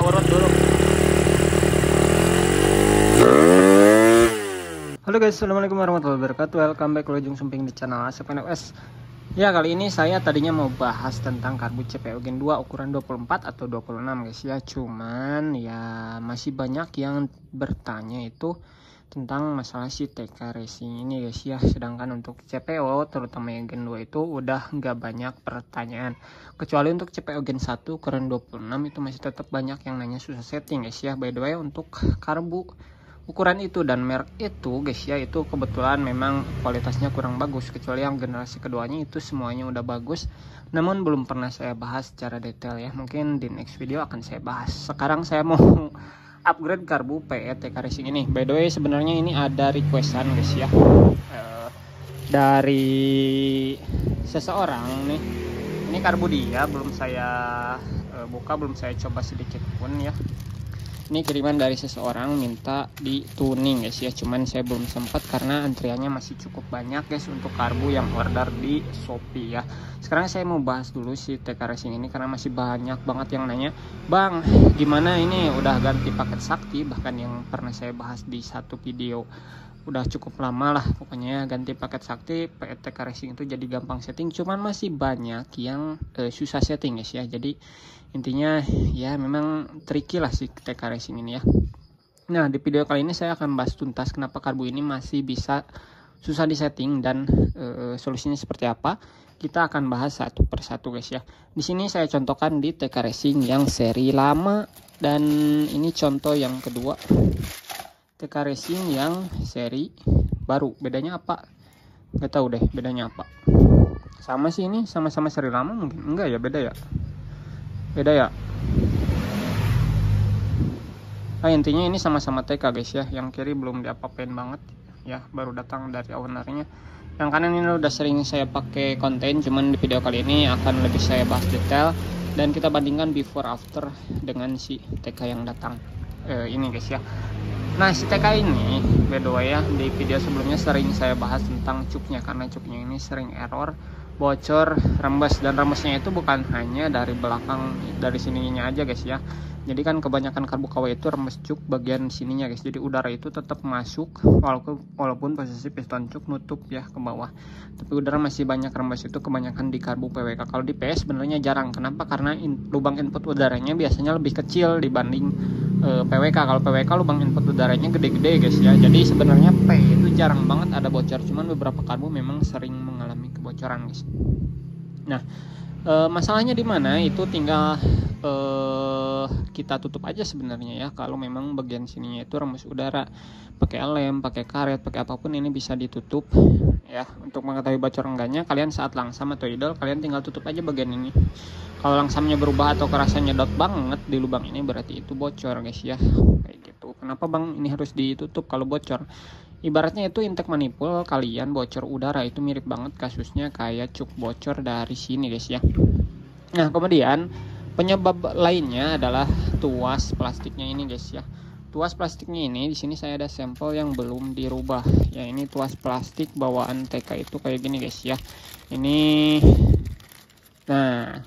urut dulu. Halo guys, assalamualaikum warahmatullahi wabarakatuh. Welcome back to Ujung Sumping di channel Asep NOS. Ya, kali ini saya tadinya mau bahas tentang karbu CPU Gen 2 ukuran 24 atau 26 guys ya. Cuman ya masih banyak yang bertanya itu tentang masalah si TK Racing ini guys ya. Sedangkan untuk CPU terutama yang Gen 2 itu udah nggak banyak pertanyaan. Kecuali untuk CPU Gen 1 ukuran 26 itu masih tetap banyak yang nanya susah setting guys ya. By the way, untuk karbu ukuran itu dan merek itu guys ya, itu kebetulan memang kualitasnya kurang bagus, kecuali yang generasi keduanya itu semuanya udah bagus, namun belum pernah saya bahas secara detail ya. Mungkin di next video akan saya bahas. Sekarang saya mau upgrade karbu PE TK Racing ini. By the way, sebenarnya ini ada requestan guys ya, dari seseorang nih. Ini karbu dia belum saya buka, belum saya coba sedikit pun ya. Ini kiriman dari seseorang minta di tuning guys ya, cuman saya belum sempat karena antriannya masih cukup banyak guys untuk karbu yang order di Shopee ya. Sekarang saya mau bahas dulu si TK Racing ini karena masih banyak banget yang nanya, "Bang, gimana ini udah ganti paket sakti?" Bahkan yang pernah saya bahas di satu video, udah cukup lama lah pokoknya ganti paket sakti, TK Racing itu jadi gampang setting. Cuman masih banyak yang susah setting guys ya. Jadi intinya ya memang tricky lah si TK Racing ini ya. Nah, di video kali ini saya akan bahas tuntas kenapa karbu ini masih bisa susah disetting dan solusinya seperti apa. Kita akan bahas satu persatu guys ya. Di sini saya contohkan di TK Racing yang seri lama, dan ini contoh yang kedua TK Racing yang seri baru. Bedanya apa? Nggak tahu deh bedanya apa. Sama sih, ini sama-sama seri lama mungkin. Enggak ya, beda ya. Beda ya. Nah, intinya ini sama-sama TK guys ya. Yang kiri belum diapa-apain banget ya, baru datang dari ownernya. Yang kanan ini udah sering saya pakai konten, cuman di video kali ini akan lebih saya bahas detail dan kita bandingkan before after dengan si TK yang datang ini guys ya. Nah, si TK ini by the way ya, di video sebelumnya sering saya bahas tentang cuknya, karena cuknya ini sering error, bocor, rembes, dan rembesnya itu bukan hanya dari belakang, dari sininya aja guys ya. Jadi kan kebanyakan karbu KW itu rembes cuk bagian sininya guys. Jadi udara itu tetap masuk walaupun posisi piston cuk nutup ya ke bawah. Tapi udara masih banyak rembes itu kebanyakan di karbu PWK. Kalau di PS sebenarnya jarang. Kenapa? Karena lubang input udaranya biasanya lebih kecil dibanding PWK. Kalau PWK lubang input udaranya gede-gede guys ya. Jadi sebenarnya P itu jarang banget ada bocor. Cuman beberapa karbu memang sering mengalami kebocoran guys. Nah, masalahnya di mana itu tinggal kita tutup aja sebenarnya ya. Kalau memang bagian sininya itu rembes udara, pakai lem, pakai karet, pakai apapun ini bisa ditutup ya. Untuk mengetahui bocor enggaknya, kalian saat langsam atau idle kalian tinggal tutup aja bagian ini. Kalau langsamnya berubah atau kerasanya dot banget di lubang ini, berarti itu bocor guys ya. Kayak gitu. Kenapa bang ini harus ditutup kalau bocor? Ibaratnya itu intake manifold kalian bocor udara, itu mirip banget kasusnya kayak cuk bocor dari sini guys ya. Nah, kemudian penyebab lainnya adalah tuas plastiknya ini guys ya. Tuas plastiknya ini di sini saya ada sampel yang belum dirubah. Ya, ini tuas plastik bawaan TK itu kayak gini guys ya. Ini, nah,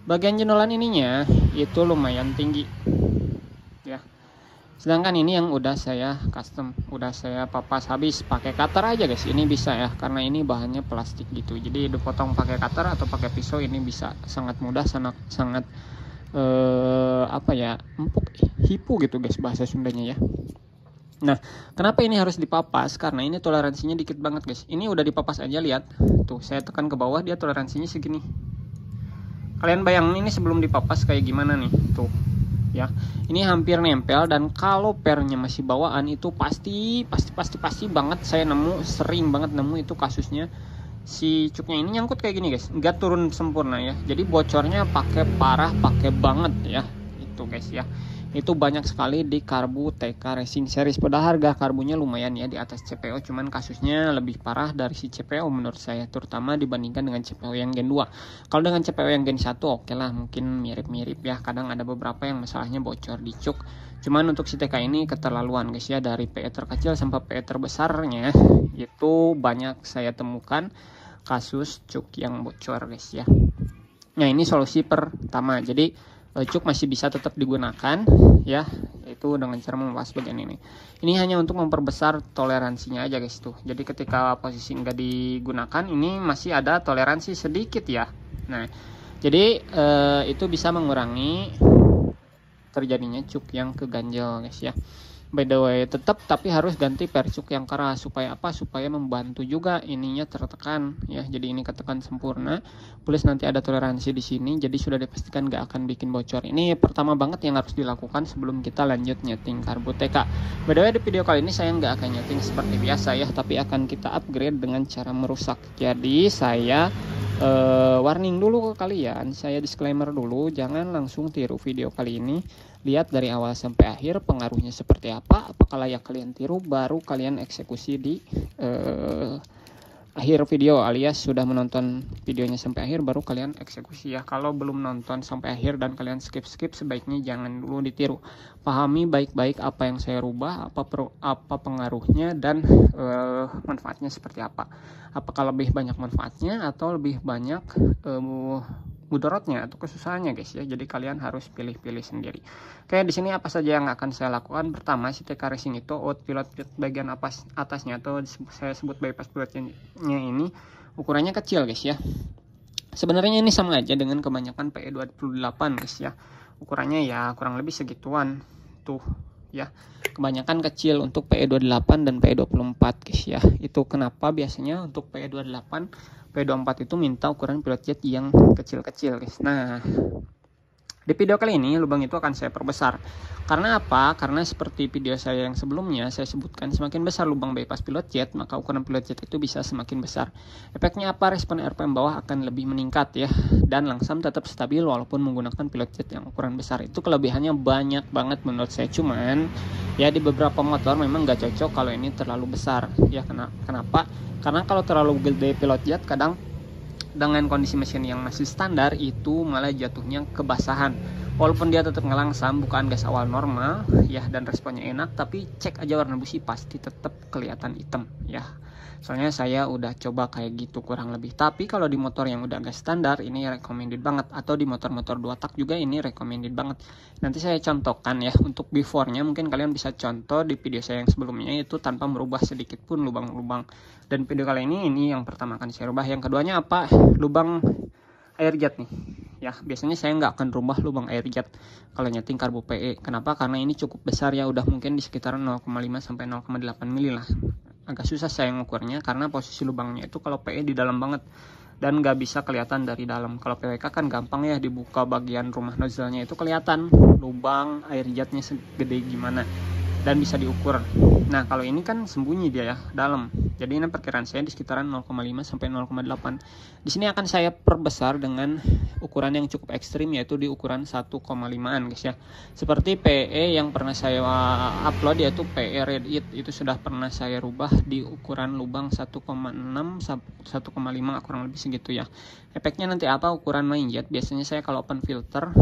bagian jendolan ininya itu lumayan tinggi ya. Sedangkan ini yang udah saya custom, udah saya papas habis pakai cutter aja guys. Ini bisa ya, karena ini bahannya plastik gitu. Jadi dipotong pakai cutter atau pakai pisau ini bisa sangat mudah, sangat apa ya, empuk, hipu gitu guys bahasa Sundanya ya. Nah, kenapa ini harus dipapas? Karena ini toleransinya dikit banget guys. Ini udah dipapas aja, lihat. Tuh, saya tekan ke bawah dia toleransinya segini. Kalian bayangin ini sebelum dipapas kayak gimana nih? Tuh. Ya, ini hampir nempel, dan kalau pernya masih bawaan itu pasti banget saya sering banget nemu itu kasusnya si cuknya ini nyangkut kayak gini guys, nggak turun sempurna ya. Jadi bocornya pakai banget ya itu guys ya. Itu banyak sekali di karbu TK Racing series. Padahal harga karbunya lumayan ya di atas CPO, cuman kasusnya lebih parah dari si CPO menurut saya, terutama dibandingkan dengan CPO yang Gen 2. Kalau dengan CPO yang Gen 1 oke lah, mungkin mirip-mirip ya. Kadang ada beberapa yang masalahnya bocor di cuk. Cuman untuk si TK ini keterlaluan guys ya, dari PE terkecil sampai PE terbesarnya itu banyak saya temukan kasus cuk yang bocor guys ya. Nah, ini solusi pertama. Jadi cuk masih bisa tetap digunakan ya, yaitu dengan cara membahas bagian ini. Ini hanya untuk memperbesar toleransinya aja guys tuh. Jadi ketika posisi nggak digunakan ini masih ada toleransi sedikit ya. Nah jadi itu bisa mengurangi terjadinya cuk yang keganjel guys ya. By the way, tetap tapi harus ganti per cuk yang keras supaya apa? Supaya membantu juga ininya tertekan ya. Jadi ini ketekan sempurna. Plus nanti ada toleransi di sini. Jadi sudah dipastikan gak akan bikin bocor. Ini pertama banget yang harus dilakukan sebelum kita lanjut nyeting karbu TK. By the way, di video kali ini saya nggak akan nyeting seperti biasa ya, tapi akan kita upgrade dengan cara merusak. Jadi saya warning dulu ke kalian, saya disclaimer dulu, jangan langsung tiru video kali ini. Lihat dari awal sampai akhir pengaruhnya seperti apa, apakah layak kalian tiru, baru kalian eksekusi di akhir video, alias sudah menonton videonya sampai akhir baru kalian eksekusi ya. Kalau belum nonton sampai akhir dan kalian skip sebaiknya jangan dulu ditiru. Pahami baik-baik apa yang saya rubah, apa pengaruhnya dan manfaatnya seperti apa. Apakah lebih banyak manfaatnya atau lebih banyak mudaratnya atau kesusahannya guys ya. Jadi kalian harus pilih-pilih sendiri. Oke, di sini apa saja yang akan saya lakukan? Pertama, si TK Racing itu pilot bagian atasnya atau saya sebut bypass pilotnya ini ukurannya kecil guys ya. Sebenarnya ini sama aja dengan kebanyakan PE28 guys ya. Ukurannya ya kurang lebih segituan tuh ya. Kebanyakan kecil untuk PE28 dan PE24 guys ya. Itu kenapa biasanya untuk PE28 P24 itu minta ukuran pilot jet yang kecil-kecil guys. Nah di video kali ini lubang itu akan saya perbesar. Karena apa? Karena seperti video saya yang sebelumnya saya sebutkan, semakin besar lubang bypass pilot jet maka ukuran pilot jet itu bisa semakin besar. Efeknya apa? Respon RPM bawah akan lebih meningkat ya, dan langsam tetap stabil walaupun menggunakan pilot jet yang ukuran besar. Itu kelebihannya banyak banget menurut saya. Cuman ya di beberapa motor memang gak cocok kalau ini terlalu besar ya. Kenapa? Karena kalau terlalu gede pilot jet kadang dengan kondisi mesin yang masih standar itu malah jatuhnya kebasahan. Walaupun dia tetap ngelangsam, bukan gas awal normal ya, dan responnya enak, tapi cek aja warna busi pasti tetap kelihatan hitam ya. Soalnya saya udah coba kayak gitu kurang lebih. Tapi kalau di motor yang udah gas standar ini recommended banget, atau di motor-motor 2 tak juga ini recommended banget. Nanti saya contohkan ya untuk before-nya, mungkin kalian bisa contoh di video saya yang sebelumnya itu tanpa merubah sedikit pun lubang-lubang. Dan video kali ini yang pertama akan saya rubah. Yang keduanya apa? Lubang air jet nih. Ya, biasanya saya nggak akan rubah lubang air jet kalau nyeting karbu PE. Kenapa? Karena ini cukup besar ya, udah mungkin di sekitar 0,5 sampai 0,8 mili lah. Agak susah saya ngukurnya karena posisi lubangnya itu kalau PE di dalam banget dan nggak bisa kelihatan dari dalam. Kalau PWK kan gampang ya, dibuka bagian rumah nozzle-nya itu kelihatan lubang air jetnya segede gimana dan bisa diukur. Nah kalau ini kan sembunyi dia ya dalam. Jadi ini perkiraan saya di sekitaran 0,5 sampai 0,8. Di sini akan saya perbesar dengan ukuran yang cukup ekstrim, yaitu di ukuran 1,5an guys ya. Seperti PE yang pernah saya upload yaitu PE Red It, itu sudah pernah saya rubah di ukuran lubang 1,6 sampai 1,5 kurang lebih segitu ya. Efeknya nanti apa? Ukuran main jet biasanya saya kalau open filter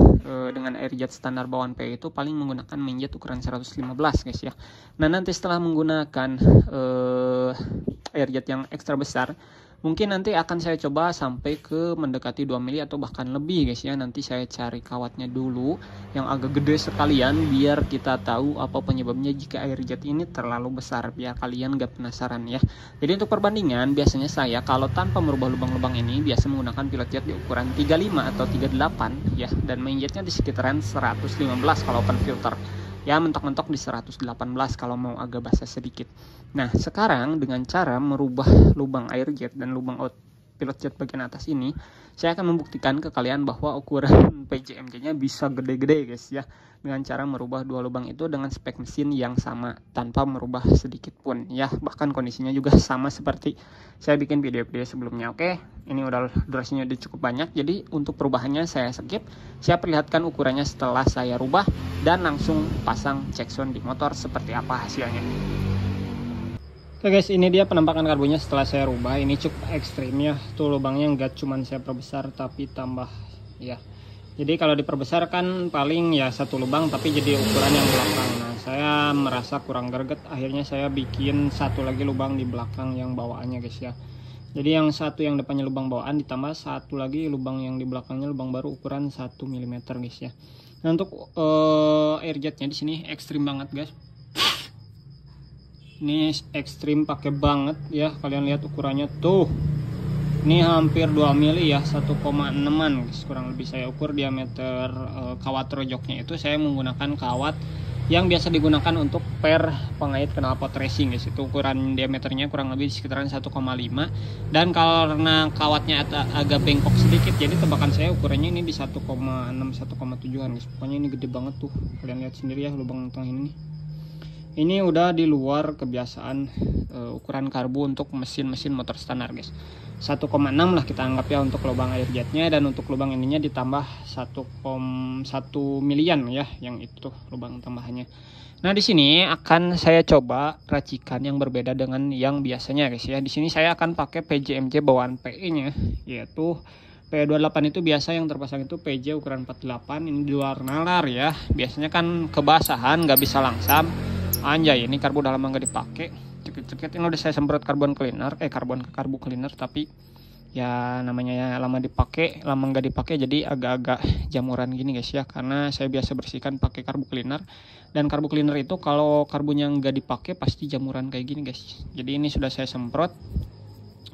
dengan air jet standar bawaan PE itu paling menggunakan main jet ukuran 115 guys ya. Nah nanti setelah menggunakan air jet yang ekstra besar, mungkin nanti akan saya coba sampai ke mendekati 2 mili atau bahkan lebih guys ya. Nanti saya cari kawatnya dulu yang agak gede sekalian biar kita tahu apa penyebabnya jika air jet ini terlalu besar, biar kalian gak penasaran ya. Jadi untuk perbandingan biasanya saya kalau tanpa merubah lubang-lubang ini biasa menggunakan pilot jet di ukuran 35 atau 38 ya, dan main jetnya di sekitaran 115 kalau open filter ya, mentok-mentok di 118 kalau mau agak basah sedikit. Nah sekarang dengan cara merubah lubang air jet dan lubang pilot jet bagian atas ini, saya akan membuktikan ke kalian bahwa ukuran PJMJ nya bisa gede-gede guys ya, dengan cara merubah dua lubang itu dengan spek mesin yang sama tanpa merubah sedikit pun ya, bahkan kondisinya juga sama seperti saya bikin video-video sebelumnya. Oke, ini udah durasinya udah cukup banyak, jadi untuk perubahannya saya skip. Saya perlihatkan ukurannya setelah saya rubah dan langsung pasang check sound di motor seperti apa hasilnya. Oke guys, ini dia penampakan karbunya setelah saya rubah. Ini cukup ekstrim ya, tuh lubangnya nggak cuman saya perbesar tapi tambah ya. Jadi kalau diperbesar kan paling ya satu lubang, tapi jadi ukuran yang belakang. Nah saya merasa kurang greget, akhirnya saya bikin satu lagi lubang di belakang yang bawaannya guys ya. Jadi yang satu yang depannya lubang bawaan ditambah satu lagi lubang yang di belakangnya lubang baru ukuran 1 mm guys ya. Nah untuk air jetnya di sini ekstrim banget guys. Ini ekstrim pakai banget ya, kalian lihat ukurannya tuh. Ini hampir 2 mili ya, 1,6an guys kurang lebih. Saya ukur diameter kawat rojoknya itu saya menggunakan kawat yang biasa digunakan untuk per pengait knalpot racing guys. Itu ukuran diameternya kurang lebih sekitaran 1,5, dan karena kawatnya agak bengkok sedikit, jadi tebakan saya ukurannya ini di 1,6 1,7an guys. Pokoknya ini gede banget tuh, kalian lihat sendiri ya lubang tengah ini. Ini udah di luar kebiasaan ukuran karbu untuk mesin-mesin motor standar guys. 1,6 lah kita anggap ya untuk lubang air jetnya, dan untuk lubang ininya ditambah 1,1 milian ya, yang itu lubang tambahannya. Nah di sini akan saya coba racikan yang berbeda dengan yang biasanya guys ya. Di sini saya akan pakai PJMJ bawaan PE-nya, yaitu P28 itu biasa yang terpasang itu PJ ukuran 48. Ini di luar nalar ya. Biasanya kan kebasahan nggak bisa langsam. Anjay, ini karbu udah lama nggak dipakai. Cekit-cekit ini udah saya semprot karbon cleaner, karbu cleaner, tapi ya namanya ya lama dipakai, lama nggak dipakai jadi agak-agak jamuran gini guys ya, karena saya biasa bersihkan pakai karbu cleaner, dan karbu cleaner itu kalau karbunya nggak dipakai pasti jamuran kayak gini guys. Jadi ini sudah saya semprot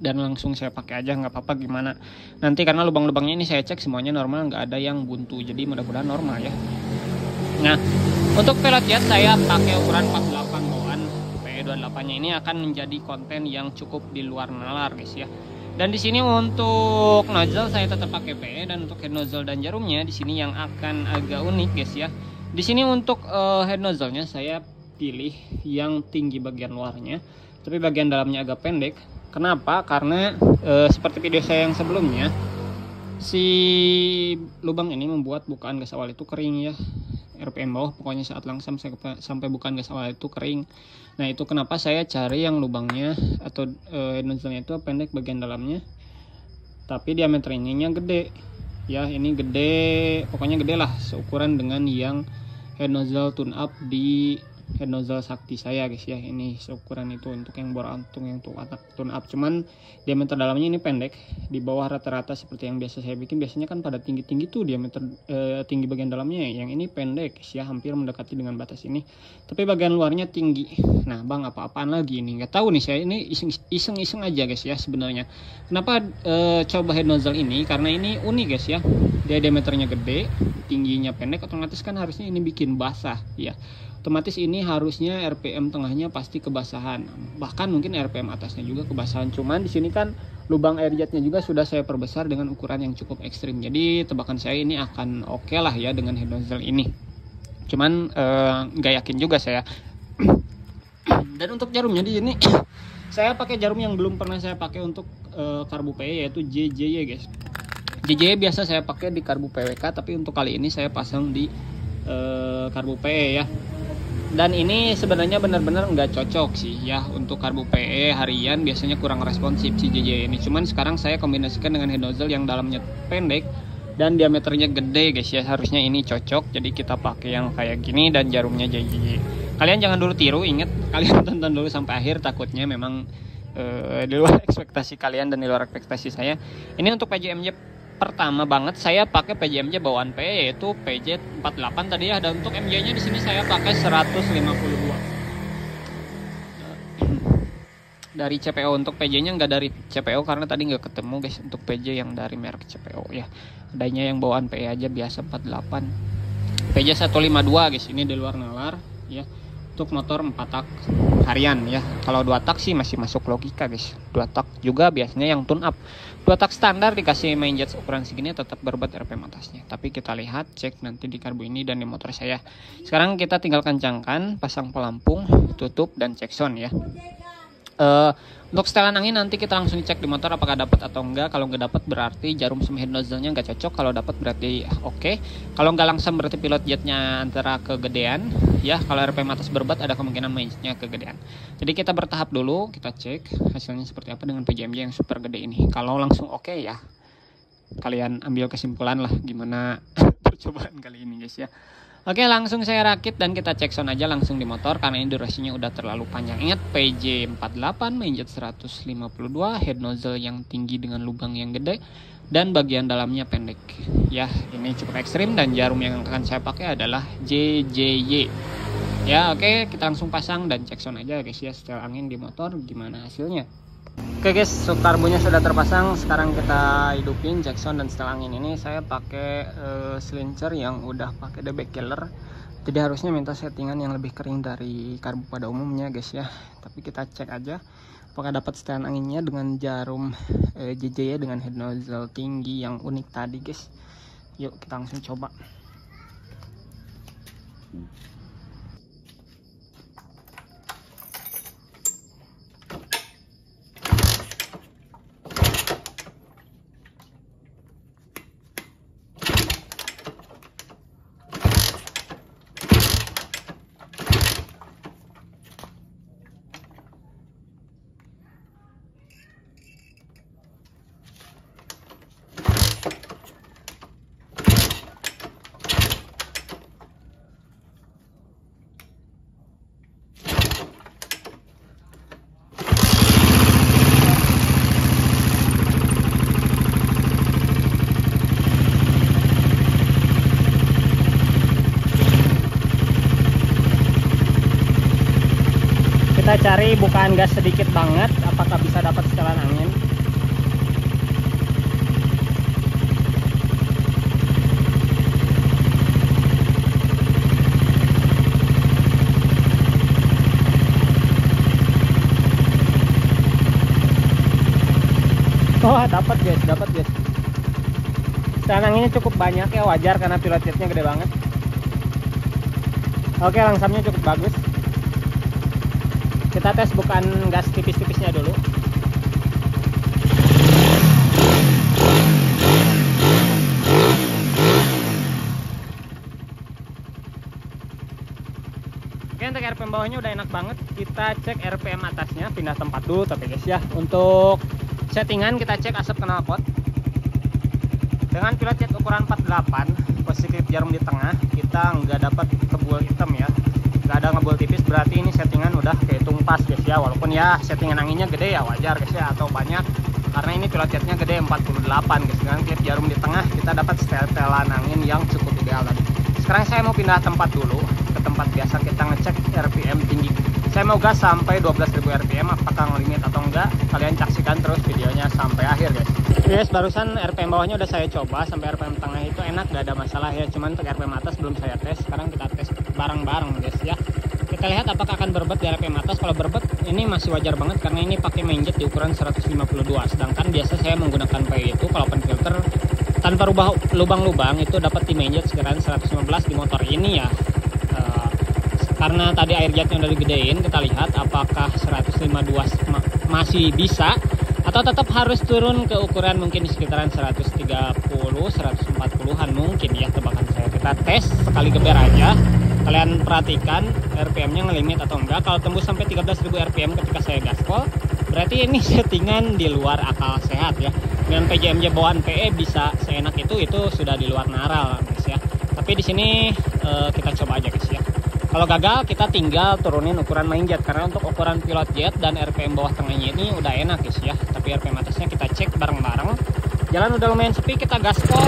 dan langsung saya pakai aja, nggak apa-apa gimana nanti, karena lubang-lubangnya ini saya cek semuanya normal, nggak ada yang buntu, jadi mudah-mudahan normal ya. Nah untuk pelot jet saya pakai ukuran 48 bawaan. PE28 nya ini akan menjadi konten yang cukup di luar nalar guys ya. Dan di sini untuk nozzle saya tetap pakai PE, dan untuk head nozzle dan jarumnya di sini yang akan agak unik guys ya. Di sini untuk head nozzle-nya saya pilih yang tinggi bagian luarnya, tapi bagian dalamnya agak pendek. Kenapa? Karena seperti video saya yang sebelumnya, si lubang ini membuat bukaan gas awal itu kering ya. RPM bawah pokoknya saat langsam sampai bukaan gas awal itu kering. Nah itu kenapa saya cari yang lubangnya atau nozzle-nya itu pendek bagian dalamnya, tapi diameter ininya gede ya. Ini gede, pokoknya gede lah, seukuran dengan yang head nozzle tune up di head nozzle sakti saya guys ya. Ini seukuran itu untuk yang bor antung yang tune up, cuman diameter dalamnya ini pendek, di bawah rata-rata seperti yang biasa saya bikin. Biasanya kan pada tinggi-tinggi tuh diameter tinggi bagian dalamnya, yang ini pendek guys ya, hampir mendekati dengan batas ini, tapi bagian luarnya tinggi. Nah bang, apa-apaan lagi ini, nggak tahu nih, saya ini iseng-iseng aja guys ya sebenarnya. Kenapa coba head nozzle ini, karena ini unik guys ya, dia diameternya gede, tingginya pendek, otomatis kan harusnya ini bikin basah ya. Otomatis ini harusnya RPM tengahnya pasti kebasahan, bahkan mungkin RPM atasnya juga kebasahan. Cuman di sini kan lubang air jetnya juga sudah saya perbesar dengan ukuran yang cukup ekstrim, jadi tebakan saya ini akan oke lah ya dengan head nozzle ini. Cuman nggak yakin juga saya. Dan untuk jarumnya di sini saya pakai jarum yang belum pernah saya pakai untuk karbu PE, yaitu JJY guys. JJY biasa saya pakai di karbu PWK, tapi untuk kali ini saya pasang di karbu PE ya. Dan ini sebenarnya benar-benar nggak cocok sih ya untuk karbu PE harian, biasanya kurang responsif si JJ ini. Cuman sekarang saya kombinasikan dengan head nozzle yang dalamnya pendek dan diameternya gede guys ya, harusnya ini cocok. Jadi kita pakai yang kayak gini dan jarumnya JJ. Kalian jangan dulu tiru, ingat kalian tonton dulu sampai akhir, takutnya memang di luar ekspektasi kalian dan di luar ekspektasi saya. Ini untuk PJMJ pertama banget saya pakai PJMJ bawaan PE, yaitu PJ 48 tadi ya. Dan untuk MJ-nya di sini saya pakai 152 dari CPO. Untuk PJ-nya nggak dari CPO karena tadi nggak ketemu guys untuk PJ yang dari merek CPO ya. Adanya yang bawaan PE aja biasa 48. PJ 152 guys, ini di luar nalar ya. Untuk motor 4 tak harian ya. Kalau 2 tak sih masih masuk logika guys. 2 tak juga biasanya yang tune up. 2 tak standar dikasih main jet ukuran segini tetap berbet RPM atasnya. Tapi kita lihat, cek nanti di karbu ini dan di motor saya. Sekarang kita tinggal kencangkan, pasang pelampung, tutup dan cek sound ya. Untuk setelan angin nanti kita langsung cek di motor apakah dapat atau enggak. Kalau nggak dapat berarti jarum sama head nozzle-nya nggak cocok. Kalau dapat berarti oke. Kalau nggak langsam berarti pilot jetnya antara kegedean ya. Kalau RPM atas berbat ada kemungkinan mainnya kegedean. Jadi kita bertahap dulu, kita cek hasilnya seperti apa dengan PJMJ yang super gede ini. Kalau langsung oke ya, kalian ambil kesimpulan lah gimana percobaan kali ini guys ya. Oke, langsung saya rakit dan kita cek sound aja langsung di motor karena ini durasinya udah terlalu panjang. Ingat PJ48, mainjet 152, head nozzle yang tinggi dengan lubang yang gede dan bagian dalamnya pendek. Ya, ini cukup ekstrim dan jarum yang akan saya pakai adalah JJY. Ya, oke, kita langsung pasang dan cek sound aja guys ya, setel angin di motor gimana hasilnya. Oke guys, karbunya sudah terpasang. Sekarang kita hidupin cek sound dan setel angin. Ini saya pakai silencer yang udah pakai DB killer. Jadi harusnya minta settingan yang lebih kering dari karbu pada umumnya guys ya. Tapi kita cek aja apakah dapat setelan anginnya dengan jarum JJ dengan head nozzle tinggi yang unik tadi guys. Yuk kita langsung coba. Kita cari bukaan gas sedikit banget, apakah bisa dapat setelan angin. Oh, dapat guys, dapat guys. Setelan anginnya cukup banyak ya, wajar karena pilot jetnya gede banget. Oke, langsamnya cukup bagus. Kita tes bukaan gas tipis-tipisnya dulu. Oke, untuk RPM bawahnya udah enak banget. Kita cek RPM atasnya, pindah tempat dulu tapi guys ya. Untuk settingan kita cek asap knalpot. Dengan pilot jet ukuran 48, posisi jarum di tengah, kita nggak dapat kebul hitam ya. Nggak ada ngebul tipis, berarti ini settingan udah kehitung pas guys ya. Walaupun ya settingan anginnya gede ya, wajar guys ya, atau banyak karena ini pilot jetnya gede 48 guys. Dengan klip jarum di tengah kita dapat setelan angin yang cukup ideal tadi. Sekarang saya mau pindah tempat dulu ke tempat biasa kita ngecek RPM tinggi. Saya mau gas sampai 12.000 RPM, apakah ngelimit atau enggak, kalian saksikan terus videonya sampai akhir guys. Guys, barusan RPM bawahnya udah saya coba, sampai RPM tengah itu enak, gak ada masalah ya. Cuman untuk RPM atas belum saya tes. Sekarang kita tes bareng-bareng guys ya. Kita lihat apakah akan berbet di RPM atas. Kalau berbet ini masih wajar banget karena ini pakai mainjet di ukuran 152. Sedangkan biasa saya menggunakan PE itu kalau open filter tanpa rubah lubang-lubang itu dapat di mainjet sekiranya 115. Di motor ini ya karena tadi air jetnya udah digedein, kita lihat apakah 152 masih bisa atau tetap harus turun ke ukuran mungkin di sekitaran 130 140-an mungkin ya tebakan saya. Kita tes sekali geber aja, kalian perhatikan RPM nya ngelimit atau enggak. Kalau tembus sampai 13.000 RPM ketika saya gaspol, berarti ini settingan di luar akal sehat ya. Dengan PJMJ bawaan PE bisa seenak itu sudah di luar naral guys ya. Tapi di sini kita coba aja guys ya. Kalau gagal kita tinggal turunin ukuran mainjet karena untuk ukuran pilot jet dan RPM bawah tengahnya ini udah enak guys ya. Tapi RPM atasnya kita cek bareng-bareng. Jalan udah lumayan sepi, kita gaspol.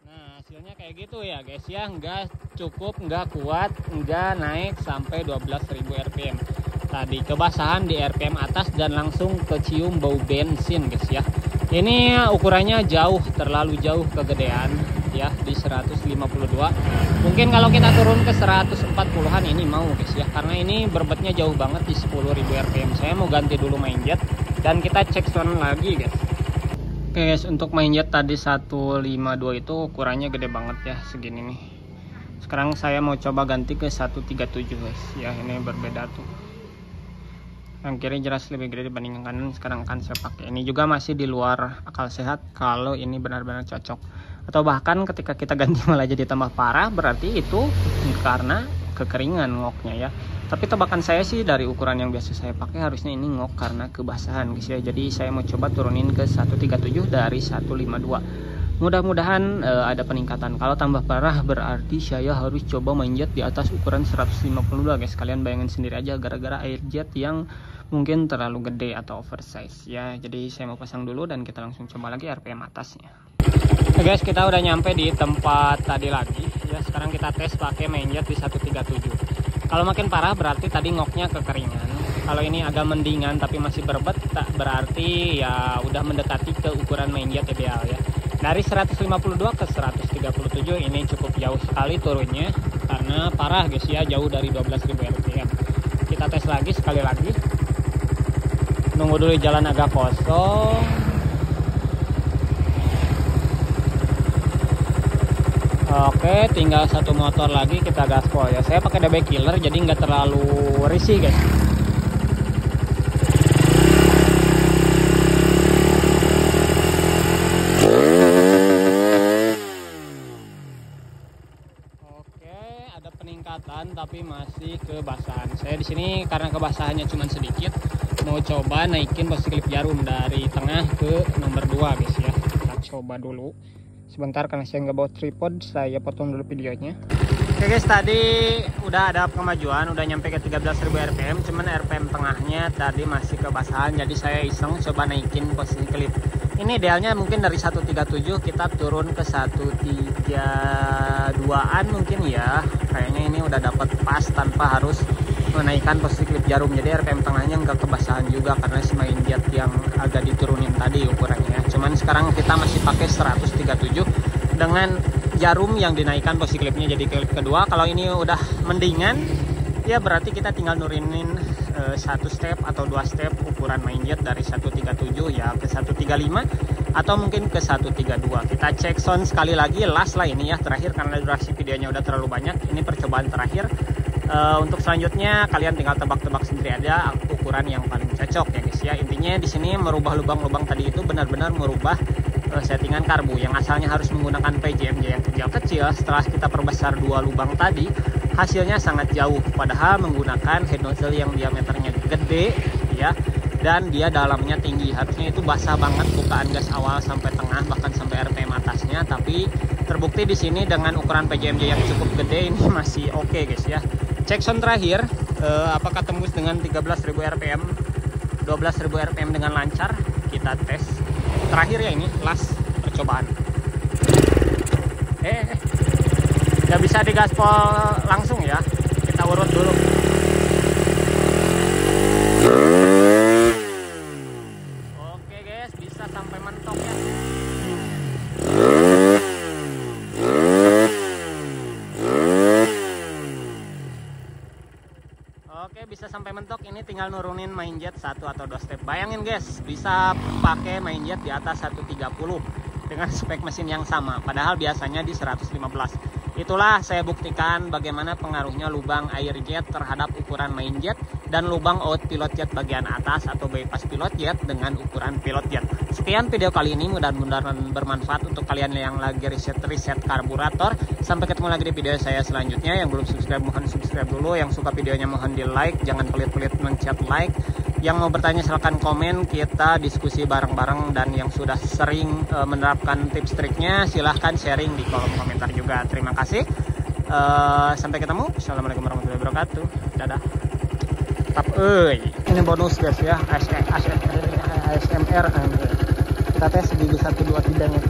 Nah hasilnya kayak gitu ya guys ya. Nggak cukup, nggak kuat, nggak naik sampai 12.000 RPM. Tadi kebasahan di RPM atas dan langsung kecium bau bensin guys ya. Ini ukurannya jauh, terlalu jauh kegedean ya di 152. Mungkin kalau kita turun ke 140-an ini mau guys ya, karena ini berbetnya jauh banget di 10.000 RPM. Saya mau ganti dulu mainjet dan kita cek sound lagi guys. Oke guys, untuk mainjet tadi 152 itu ukurannya gede banget ya, segini nih. Sekarang saya mau coba ganti ke 137 guys ya, ini berbeda tuh. Yang kiri jelas lebih gede dibandingkan kanan. Sekarang akan saya pakai. Ini juga masih di luar akal sehat kalau ini benar-benar cocok. Atau bahkan ketika kita ganti malah jadi tambah parah, berarti itu karena kekeringan ngoknya ya. Tapi tebakan saya sih dari ukuran yang biasa saya pakai harusnya ini ngok karena kebasahan guys ya. Jadi saya mau coba turunin ke 137 dari 152. Mudah-mudahan ada peningkatan. Kalau tambah parah berarti saya harus coba main jet di atas ukuran 152 guys. Kalian bayangin sendiri aja gara-gara air jet yang mungkin terlalu gede atau oversize ya. Jadi saya mau pasang dulu dan kita langsung coba lagi RPM atasnya. Oke guys, kita udah nyampe di tempat tadi lagi ya. Sekarang kita tes pakai main jet di 137. Kalau makin parah berarti tadi ngoknya kekeringan. Kalau ini agak mendingan tapi masih berbet, berarti ya udah mendekati ke ukuran main jet ideal ya. Dari 152 ke 137 ini cukup jauh sekali turunnya karena parah guys ya, jauh dari 12.000 rpm. Kita tes lagi sekali lagi. Nunggu dulu jalan agak kosong. Oke, tinggal satu motor lagi kita gaspol ya. Saya pakai DB killer jadi nggak terlalu risih guys. Oke, ada peningkatan tapi masih kebasahan. Saya di sini karena kebasahannya cuma sedikit, mau coba naikin posisi klip jarum dari tengah ke nomor 2 guys ya. Kita coba dulu. Sebentar karena saya nggak bawa tripod, saya potong dulu videonya. Oke guys, tadi udah ada kemajuan, udah nyampe ke 13.000 rpm, cuman rpm tengahnya tadi masih kebasahan, jadi saya iseng coba naikin posisi klip. Ini idealnya mungkin dari 137 kita turun ke 132an mungkin ya. Kayaknya ini udah dapat pas tanpa harus menaikkan posisi klip jarum, jadi rpm tengahnya nggak kebasahan juga karena si main jet yang agak diturunin tadi ukurannya. Cuman sekarang kita masih pakai 137 dengan jarum yang dinaikkan posisi klipnya jadi klip kedua. Kalau ini udah mendingan ya berarti kita tinggal nurunin satu step atau dua step ukuran main jet dari 137 ya ke 135 atau mungkin ke 132. Kita cek sound sekali lagi, last lah ini ya, terakhir karena durasi videonya udah terlalu banyak. Ini percobaan terakhir. Untuk selanjutnya kalian tinggal tebak-tebak sendiri aja ukuran yang paling cocok ya guys ya. Intinya di sini merubah lubang-lubang tadi itu benar-benar merubah settingan karbu yang asalnya harus menggunakan PJMJ yang kecil-kecil. Setelah kita perbesar dua lubang tadi, hasilnya sangat jauh, padahal menggunakan head nozzle yang diameternya gede ya, dan dia dalamnya tinggi. Harusnya itu basah banget bukaan gas awal sampai tengah bahkan sampai RPM atasnya, tapi terbukti di sini dengan ukuran PJMJ yang cukup gede ini masih oke guys ya. Cek sound terakhir apakah tembus dengan 13.000 rpm 12.000 rpm dengan lancar. Kita tes terakhir ya, ini last percobaan. Nggak bisa digaspol langsung ya, kita urut dulu. Oke guys, bisa sampai mentok ya. Oke, bisa sampai mentok. Ini tinggal nurunin main jet 1 atau 2 step. Bayangin guys, bisa pakai main jet di atas 130 dengan spek mesin yang sama, padahal biasanya di 115. Itulah saya buktikan bagaimana pengaruhnya lubang air jet terhadap ukuran main jet dan lubang out pilot jet bagian atas atau bypass pilot jet dengan ukuran pilot jet. Sekian video kali ini, mudah-mudahan bermanfaat untuk kalian yang lagi riset karburator. Sampai ketemu lagi di video saya selanjutnya. Yang belum subscribe mohon subscribe dulu, yang suka videonya mohon di like, jangan pelit-pelit mencet like. Yang mau bertanya silahkan komen, kita diskusi bareng-bareng, dan yang sudah sering menerapkan tips triknya silahkan sharing di kolom komentar juga. Terima kasih. Sampai ketemu. Assalamualaikum warahmatullahi wabarakatuh. Dadah. Tap ini bonus guys ya, ASMR. Kita tes gigi 1 2 3 nya.